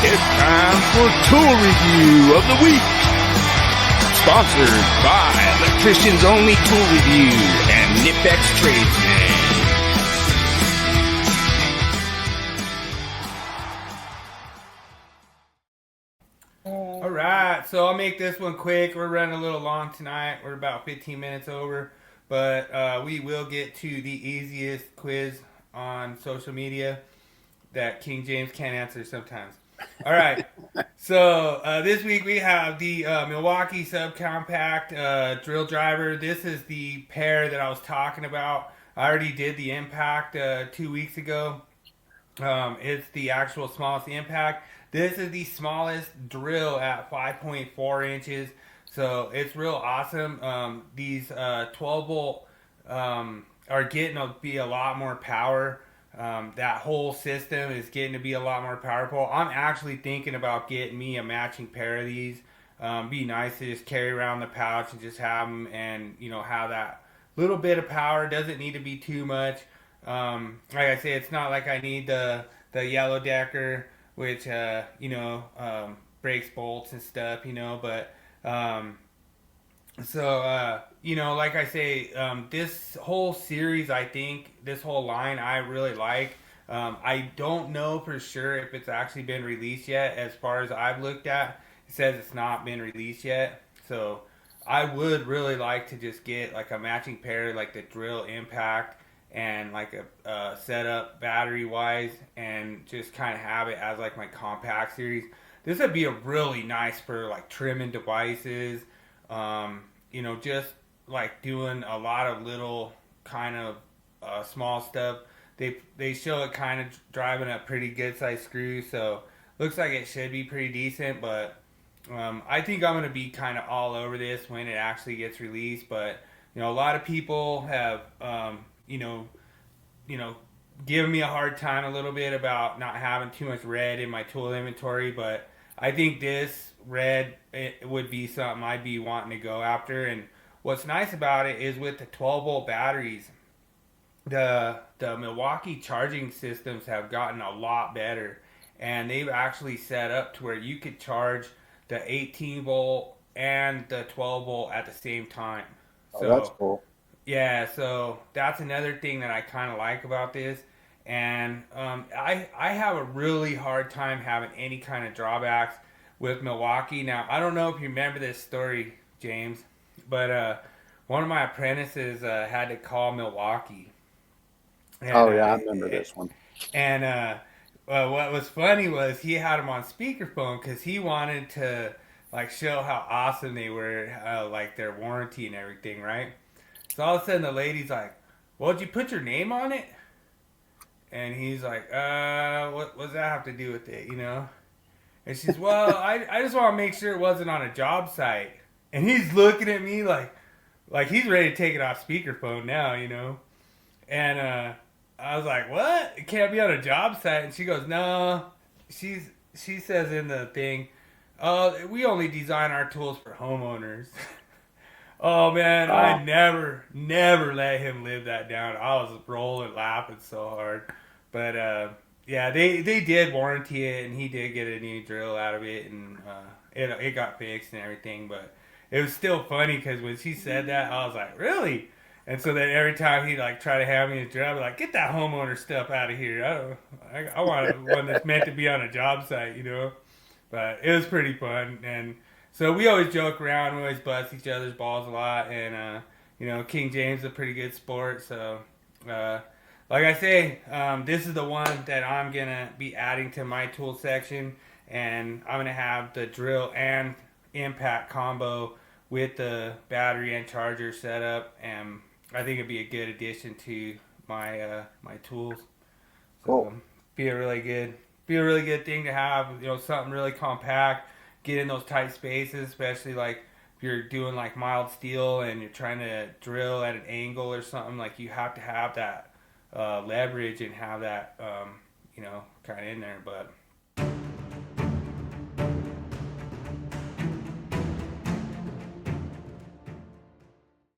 It's time for Tool Review of the Week. Sponsored by Electricians Only Tool Review and Nipex Tradesman. Alright, so I'll make this one quick. We're running a little long tonight. We're about 15 minutes over. But we will get to the easiest quiz on social media that King James can't answer sometimes. All right. So this week we have the Milwaukee Subcompact drill driver. This is the pair that I was talking about. I already did the impact 2 weeks ago. It's the actual smallest impact. This is the smallest drill at 5.4 inches. So it's real awesome. These 12 volt are getting to be a lot more power. That whole system is getting to be a lot more powerful. I'm actually thinking about getting me a matching pair of these. Be nice to just carry around the pouch and just have them and, have that little bit of power. Doesn't need to be too much. Like I say, it's not like I need the yellow decker, which, breaks bolts and stuff, but, like I say, this whole series, I think, this whole line, I really like. I don't know for sure if it's actually been released yet. As far as I've looked at, it says it's not been released yet. So I would really like to just get like a matching pair, like the drill impact and like a setup battery wise, and just kind of have it as like my compact series. This would be a really nice for like trimming devices. Just like doing a lot of little kind of small stuff. They show it kind of driving a pretty good size screw, so looks like it should be pretty decent. But I think I'm gonna be kind of all over this when it actually gets released. But a lot of people have given me a hard time a little bit about not having too much red in my tool inventory, but I think this red, it would be something I'd be wanting to go after. And what's nice about it is with the 12 volt batteries, the Milwaukee charging systems have gotten a lot better, and they've actually set up to where you could charge the 18 volt and the 12 volt at the same time. So that's cool. Yeah, so that's another thing that I kind of like about this. And I have a really hard time having any kind of drawbacks with Milwaukee. Now, I don't know if you remember this story, James, but one of my apprentices had to call Milwaukee. And, I remember this one. And what was funny was he had them on speakerphone because he wanted to like show how awesome they were, like their warranty and everything, right? So all of a sudden the lady's like, "Well, did you put your name on it?" And he's like, what does that have to do with it, And she's, "Well, I just want to make sure it wasn't on a job site." And he's looking at me like he's ready to take it off speakerphone now, And I was like, "What? It can't be on a job site." And she goes, "No." She says in the thing, "We only design our tools for homeowners." Oh man, I never let him live that down. I was rolling, laughing so hard. But they did warranty it, and he did get a new drill out of it, and it got fixed and everything. But it was still funny because when she said that, I was like, "Really?" And so then every time he'd like try to have me a drill, I'd be like, "Get that homeowner stuff out of here. I want one that's meant to be on a job site, But it was pretty fun. And so we always joke around, we always bust each other's balls a lot, and King James is a pretty good sport. So, like I say, this is the one that I'm gonna be adding to my tool section, and I'm gonna have the drill and impact combo with the battery and charger setup, and I think it'd be a good addition to my my tools. So, cool. Be a really good thing to have. Something really compact. Get in those tight spaces, especially like if you're doing like mild steel and you're trying to drill at an angle or something. Like you have to have that leverage and have that kind of in there. But